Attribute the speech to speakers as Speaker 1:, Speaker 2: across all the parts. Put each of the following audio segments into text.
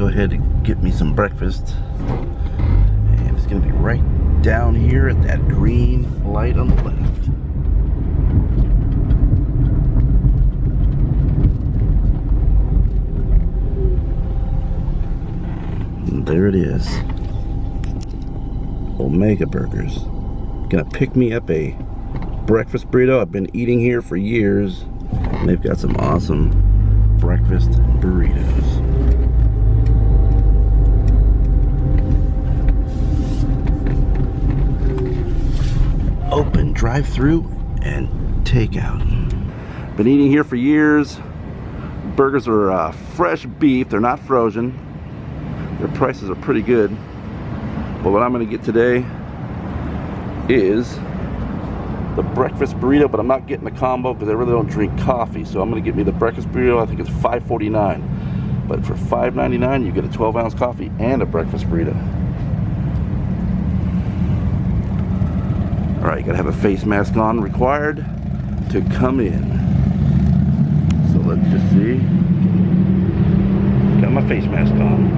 Speaker 1: ahead and get me some breakfast. And it's gonna be right down here at that green light on the left. And there it is. Omega Burgers. Gonna pick me up a breakfast burrito. I've been eating here for years. And they've got some awesome breakfast burritos. Open drive-through and takeout. Been eating here for years. Burgers are fresh beef. They're not frozen. Their prices are pretty good. But what I'm going to get today is the breakfast burrito, but I'm not getting the combo because I really don't drink coffee. So I'm going to get me the breakfast burrito. I think it's $5.49. But for $5.99, you get a 12-ounce coffee and a breakfast burrito. All right, you gotta have a face mask on, required to come in. So let's just see. Got my face mask on.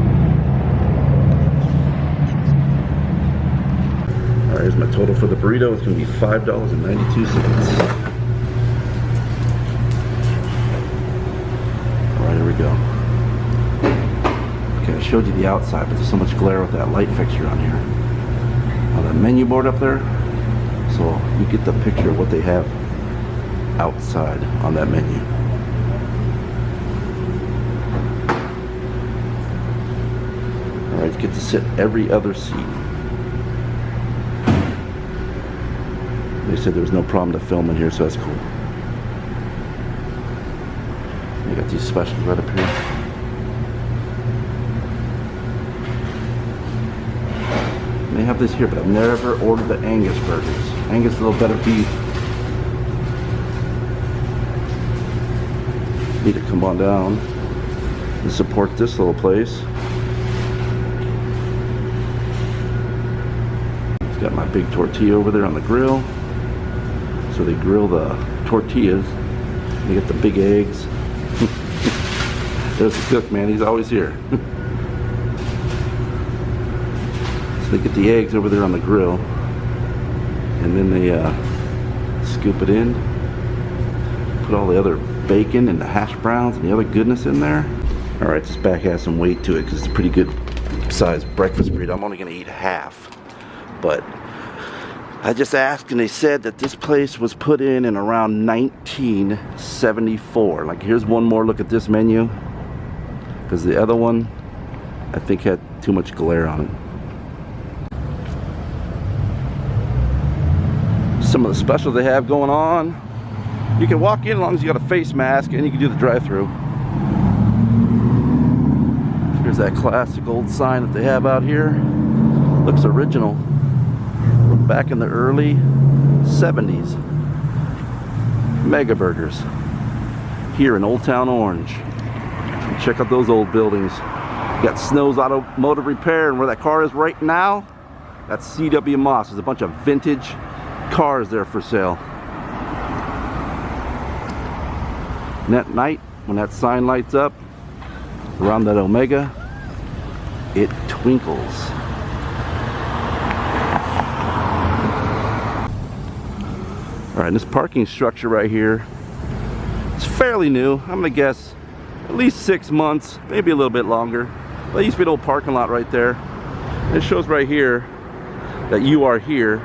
Speaker 1: All right, here's my total for the burrito. It's gonna be $5.92. All right, here we go. Okay, I showed you the outside, but there's so much glare with that light fixture on here. On the menu board up there, so you get the picture of what they have outside on that menu. Alright, get to sit every other seat. They said there was no problem to film in here, so that's cool. They got these specials right up here. They have this here, but I've never ordered the Angus burgers. Angus is a little better beef. Need to come on down and support this little place. It's got my big tortilla over there on the grill. So they grill the tortillas. They get the big eggs. There's the cook, man. He's always here. They get the eggs over there on the grill, and then they scoop it in, put all the other bacon and the hash browns and the other goodness in there. All right, this back has some weight to it because it's a pretty good sized breakfast burrito. I'm only gonna eat half, but I just asked and they said that this place was put in around 1974. Like, here's one more look at this menu, because the other one I think had too much glare on it. Some of the specials they have going on. You can walk in as long as you got a face mask, and you can do the drive-thru. Here's that classic old sign that they have out here. Looks original from back in the early 70s. Mega Burgers here in Old Town Orange. And check out those old buildings. You got Snow's Automotive Repair, and where that car is right now, that's C.W. Moss. There's a bunch of vintage cars there for sale. And at night, when that sign lights up around that Omega, it twinkles. All right, this parking structure right here, it's fairly new. I'm gonna guess at least 6 months, maybe a little bit longer. There used to be an old parking lot right there. It shows right here that you are here.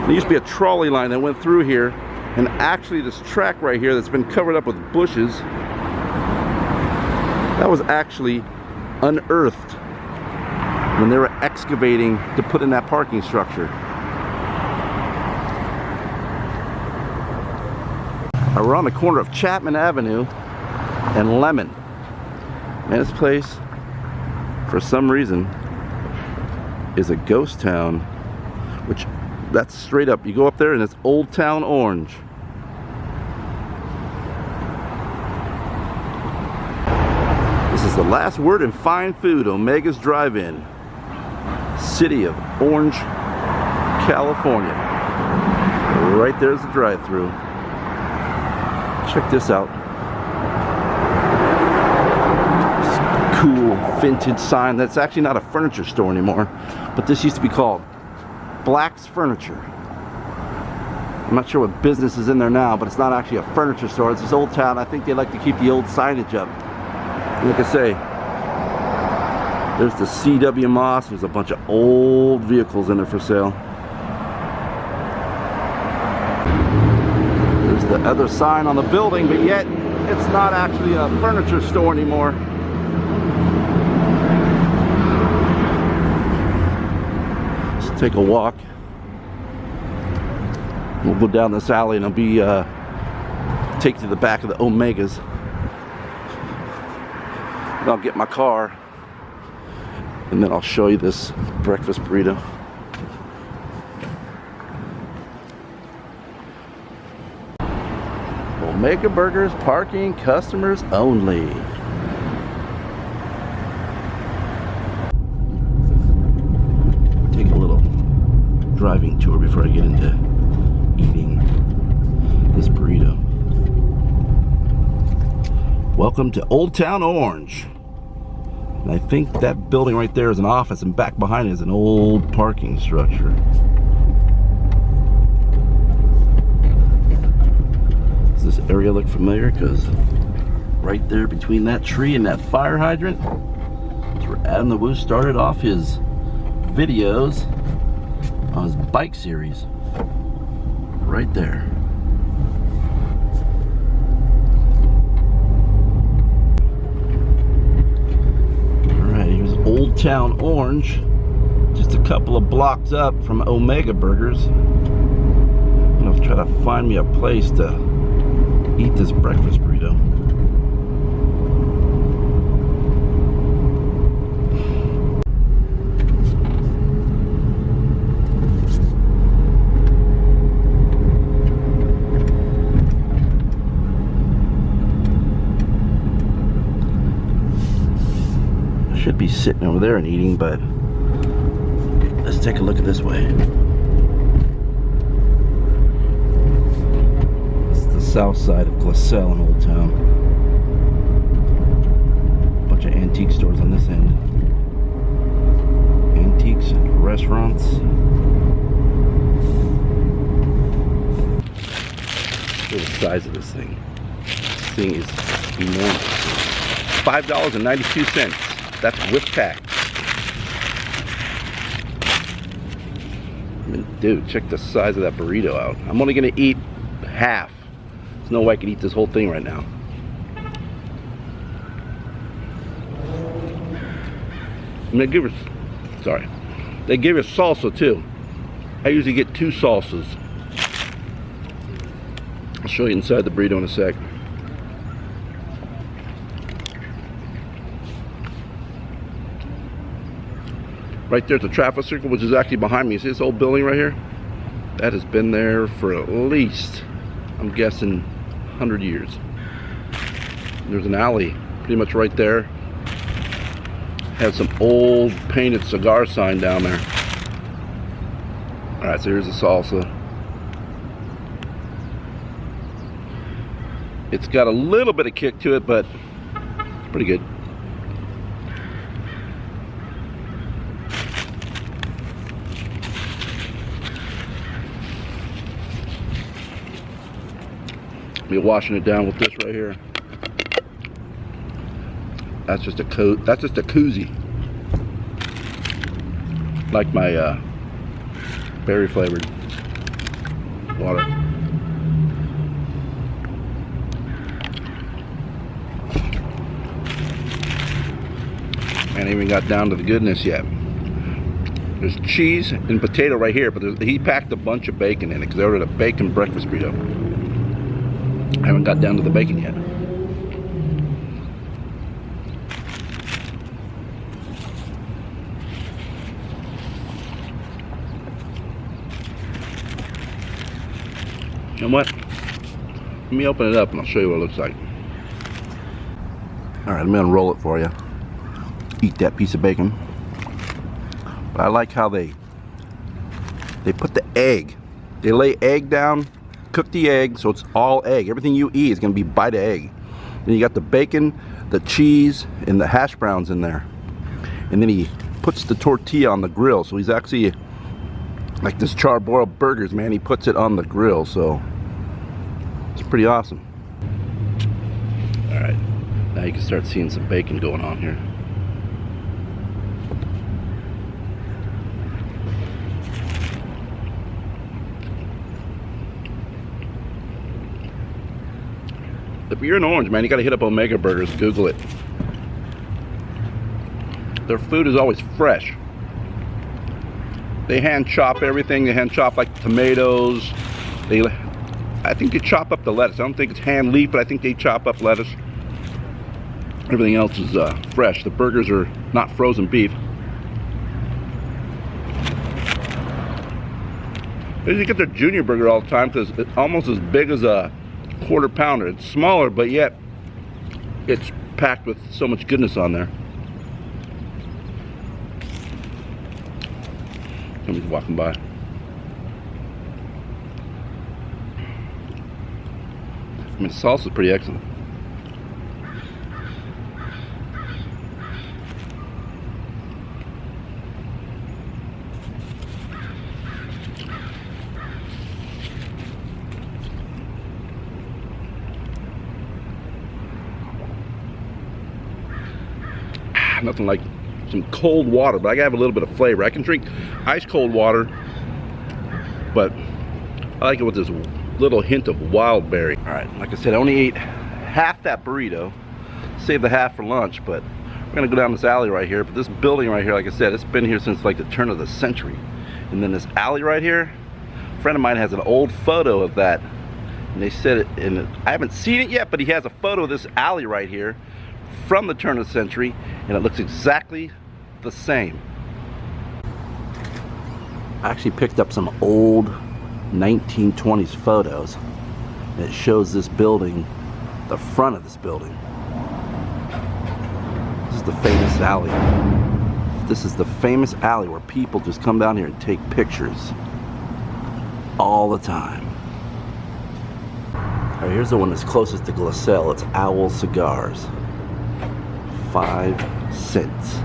Speaker 1: There used to be a trolley line that went through here, and actually this track right here that's been covered up with bushes, that was actually unearthed when they were excavating to put in that parking structure. We're on the corner of Chapman Avenue and Lemon. And this place, for some reason, is a ghost town, which that's straight up. You go up there and it's Old Town Orange. This is the last word in fine food, Omega's Drive-In. City of Orange, California. Right there's the drive-thru. Check this out. It's cool vintage sign that's actually not a furniture store anymore, but this used to be called Black's Furniture. I'm not sure what business is in there now, but it's not actually a furniture store. It's this old town. I think they like to keep the old signage up. Like I say, there's the C.W. Moss. There's a bunch of old vehicles in there for sale. There's the other sign on the building, but yet it's not actually a furniture store anymore. Let's take a walk. We'll go down this alley and I'll be take you to the back of the Omegas. And I'll get my car and then I'll show you this breakfast burrito. Omega Burgers, parking customers only. Take a little driving tour before I get into eating this burrito. Welcome to Old Town Orange. And I think that building right there is an office, and back behind it is an old parking structure. Does this area look familiar? Because right there between that tree and that fire hydrant is where Adam the Woo started off his videos on his bike series. Right there. Alright, here's Old Town Orange. Just a couple of blocks up from Omega Burgers. I'm gonna try to find me a place to eat this breakfast burrito. Should be sitting over there and eating, but let's take a look at this way. It's the south side of Glassell in Old Town. Bunch of antique stores on this end. Antiques and restaurants. Look at the size of this thing. This thing is enormous. $5.92. That's with tax. I mean, dude, check the size of that burrito out. I'm only gonna eat half. There's no way I can eat this whole thing right now. And they give us, sorry, they give us salsa too. I usually get 2 salsas. I'll show you inside the burrito in a sec. Right there's a traffic circle, which is actually behind me. See this old building right here? That has been there for at least, I'm guessing, 100 years. And there's an alley pretty much right there. Has some old painted cigar sign down there. Alright, so here's the salsa. It's got a little bit of kick to it, but it's pretty good. Be washing it down with this right here. That's just a koozie. Like my berry flavored water. Ain't even got down to the goodness yet. There's cheese and potato right here, but he packed a bunch of bacon in it because they ordered a bacon breakfast burrito. I haven't got down to the bacon yet. You know what? Let me open it up and I'll show you what it looks like. Alright, let me unroll it for you. Eat that piece of bacon. But I like how they put the egg. They lay egg down, cook the egg, so it's all egg. Everything you eat is going to be bite of egg. Then you got the bacon, the cheese and the hash browns in there. And then he puts the tortilla on the grill. So he's actually, like this charbroiled burgers, man, he puts it on the grill. So it's pretty awesome. All right, now you can start seeing some bacon going on here. If you're in Orange, man, you gotta hit up Omega Burgers. Google it. Their food is always fresh. They hand chop everything. They hand chop like tomatoes. I think they chop up the lettuce. I don't think it's hand leaf, but I think they chop up lettuce. Everything else is fresh. The burgers are not frozen beef. They usually get their junior burger all the time because it's almost as big as a quarter pounder. It's smaller, but yet it's packed with so much goodness on there. Somebody's walking by. I mean, the sauce is pretty excellent. Nothing like some cold water, but I gotta have a little bit of flavor. I can drink ice cold water, but I like it with this little hint of wild berry. All right, like I said, I only ate half that burrito, saved the half for lunch, but we're gonna go down this alley right here. But this building right here, like I said, it's been here since like the turn of the century. And then this alley right here, a friend of mine has an old photo of that, and they said it, and I haven't seen it yet, but he has a photo of this alley right here from the turn of the century, and it looks exactly the same. I actually picked up some old 1920s photos, and it shows this building, the front of this building. This is the famous alley. This is the famous alley where people just come down here and take pictures all the time. All right, here's the one that's closest to Glasell. It's Owl Cigars. 5 cents.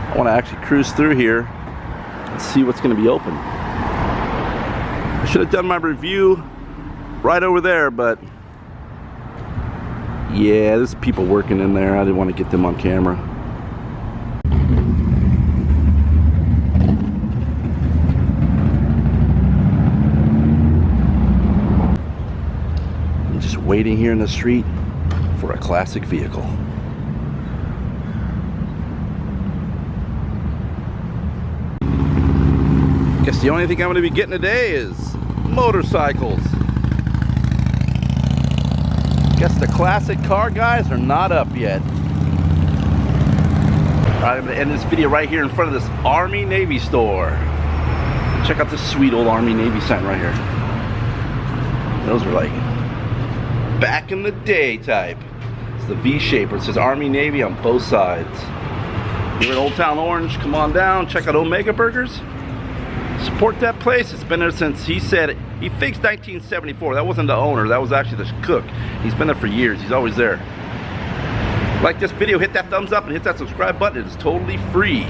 Speaker 1: I want to actually cruise through here and see what's going to be open. I should have done my review right over there, but yeah, there's people working in there. I didn't want to get them on camera. Waiting here in the street for a classic vehicle. Guess the only thing I'm going to be getting today is motorcycles. Guess the classic car guys are not up yet. Alright, I'm going to end this video right here in front of this Army Navy store. Check out this sweet old Army Navy sign right here. Those are like back in the day type. It's the V shape where it says Army Navy on both sides. You're in Old Town Orange, come on down, check out Omega Burgers. Support that place. It's been there since, he said, he fixed 1974. That wasn't the owner, that was actually the cook. He's been there for years, he's always there. Like this video, hit that thumbs up and hit that subscribe button. It's totally free.